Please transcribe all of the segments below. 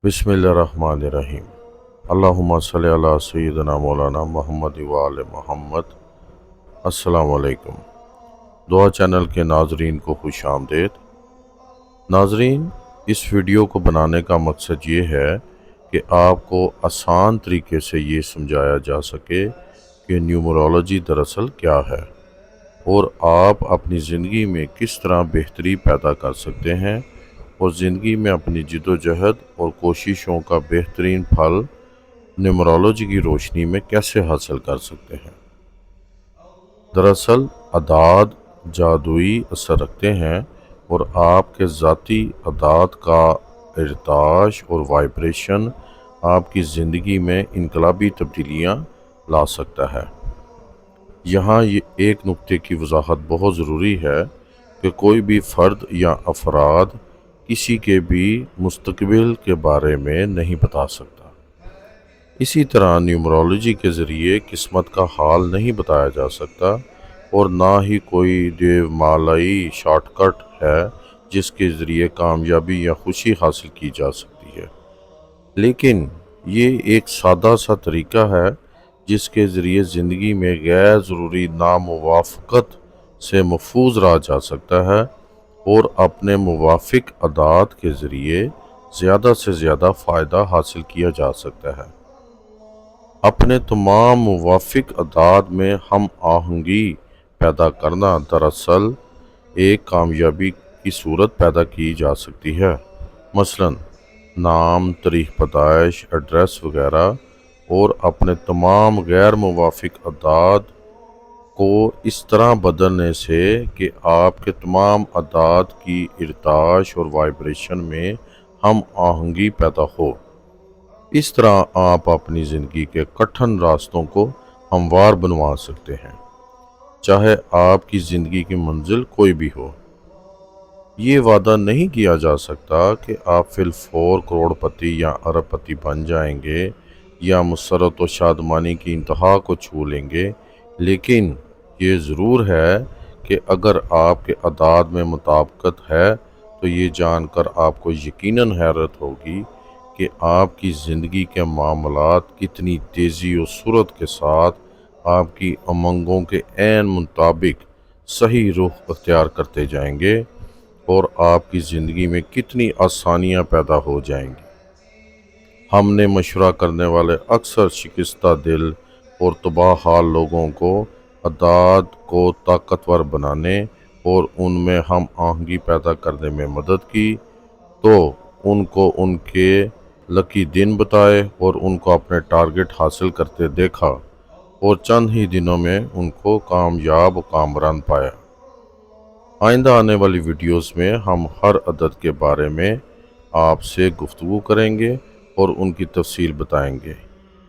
बिस्मिल्लाहिर्रहमानिर्रहीम। अल्लाहुम्मा सल्ली अला सय्यिदना मौलाना मोहम्मद व आले मोहम्मद। अस्सलाम वालेकुम। दुआ चैनल के नाजरीन को खुश आमदेद। नाजरीन, इस वीडियो को बनाने का मकसद ये है कि आपको आसान तरीके से ये समझाया जा सके कि न्यूमरोलॉजी दरअसल क्या है और आप अपनी ज़िंदगी में किस तरह बेहतरी पैदा कर सकते हैं और ज़िंदगी में अपनी जिद्दोजहद और कोशिशों का बेहतरीन फल न्यूमरोलॉजी की रोशनी में कैसे हासिल कर सकते हैं। दरअसल अदाद जादुई असर रखते हैं और आपके ज़ाती अदाद का इर्ताश और वाइब्रेशन आपकी ज़िंदगी में इनकलाबी तब्दीलियाँ ला सकता है। यहाँ ये एक नुक्ते की वजाहत बहुत ज़रूरी है कि कोई भी फ़र्द या अफराद किसी के भी मुस्तकबिल के बारे में नहीं बता सकता। इसी तरह न्यूमरोलॉजी के ज़रिए किस्मत का हाल नहीं बताया जा सकता और ना ही कोई देवमालाई शॉर्टकट है जिसके ज़रिए कामयाबी या खुशी हासिल की जा सकती है। लेकिन ये एक सादा सा तरीका है जिसके ज़रिए ज़िंदगी में गैर ज़रूरी नामुवाफ़क़त से महफूज रहा जा सकता है और अपने मुवाफ़िक अदाद के ज़रिए ज़्यादा से ज़्यादा फ़ायदा हासिल किया जा सकता है। अपने तमाम मुवाफ़िक अदाद में हम आहंगी पैदा करना दरअसल एक कामयाबी की सूरत पैदा की जा सकती है। मसलन नाम, तारीख़ पैदाइश, एड्रेस वगैरह, और अपने तमाम गैर मुवाफ़िक अदाद को इस तरह बदलने से कि आपके तमाम अदाद की इर्ताश और वाइब्रेशन में हम आहंगी पैदा हो। इस तरह आप अपनी ज़िंदगी के कठिन रास्तों को हमवार बनवा सकते हैं, चाहे आपकी ज़िंदगी की मंजिल कोई भी हो। ये वादा नहीं किया जा सकता कि आप फिलफौर करोड़पति या अरबपति बन जाएंगे या मुसर्रत व शादमानी की इंतहा को छू लेंगे, लेकिन ये ज़रूर है कि अगर आपके अदाद में मुताबिकत है तो ये जानकर आपको यकीनन हैरत होगी कि आपकी ज़िंदगी के मामलात कितनी तेज़ी और सुरत के साथ आपकी उमंगों के ऐन मुताबिक सही रुख अख्तियार करते जाएंगे और आपकी ज़िंदगी में कितनी आसानियाँ पैदा हो जाएंगी। हमने मशवरा करने वाले अक्सर शिकस्ता दिल और तबाह हाल लोगों को अदाद को ताकतवर बनाने और उनमें हम आहंगी पैदा करने में मदद की, तो उनको उनके लकी दिन बताए और उनको अपने टारगेट हासिल करते देखा और चंद ही दिनों में उनको कामयाब कामरान पाया। आइंदा आने वाली वीडियोस में हम हर अदद के बारे में आपसे गुफ्तगू करेंगे और उनकी तफसील बताएंगे।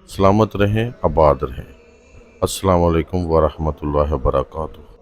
सलामत रहें, आबाद रहें। अस्सलाम वालेकुम व रहमतुल्लाहि व बरकातुहू।